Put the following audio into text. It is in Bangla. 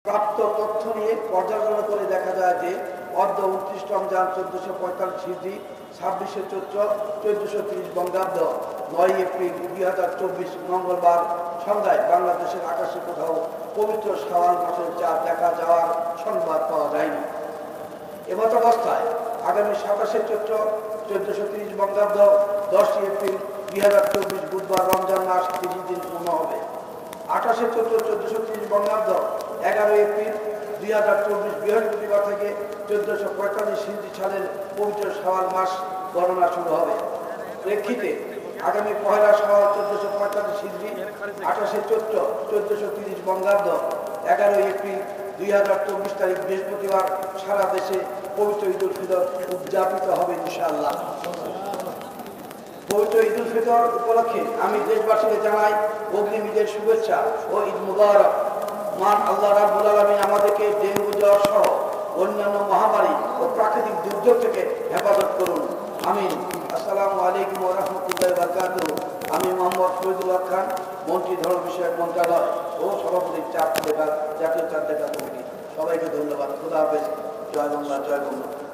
প্রাপ্ত তথ্য নিয়ে পর্যালোচনা করে দেখা যায় যে অর্ধ 29 রমজান 1445 হিজরি 26শে চৈত্র 1430 বঙ্গাব্দ 9 এপ্রিল 2024 মঙ্গলবার সন্ধ্যায় বাংলাদেশের আকাশে কোথাও পবিত্র শাওয়াল মাসের চাঁদ দেখা যাওয়ার সংবাদ পাওয়া যায়নি। এমত অবস্থায় আগামী 27শে চৈত্র 1430 বঙ্গাব্দ 10 এপ্রিল 2024 বুধবার রমজান মাস 30 দিন পূর্ণ হবে। 28শে চৈত্র 1430 বঙ্গাব্দ 11 এপ্রিল 2024 বৃহস্পতিবার থেকে 1445 হিজরি সালের পবিত্র শাওয়াল মাস গণনা শুরু হবে। প্রেক্ষিতে আগামী পহেলা শাওয়াল 1445 হিজরি 28শে চৈত্র 1430 বঙ্গাব্দ 11 এপ্রিল 2024 তারিখ বৃহস্পতিবার সারা দেশে পবিত্র ঈদুল ফিতর উদযাপিত হবে ইনশাআল্লাহ। পবিত্র ঈদুল ফিতর উপলক্ষে আমি দেশবাসীকে জানাই অগ্রিম ঈদের শুভেচ্ছা ও ঈদ মুবারক। মান আল্লাহ রাব্বুল আলামিন আমাদেরকে ডেঙ্গু জ্বর সহ অন্যান্য মহামারী ও প্রাকৃতিক দুর্যোগ থেকে হেফাজত করুন, আমিন। আসসালামু আলাইকুম ওয়া রাহমাতুল্লাহি ওয়া বারাকাতুহু। আমি মোহাম্মদ ফরিদুল্লাহ খান, মন্ত্রী ধর্ম বিষয়ক মন্ত্রণালয় ও সভাপতি জাতীয় চাঁদ দেখা কমিটি। সবাইকে ধন্যবাদ। খোদা হাফেজ। জয় বাংলা, জয় বঙ্গবন্ধু।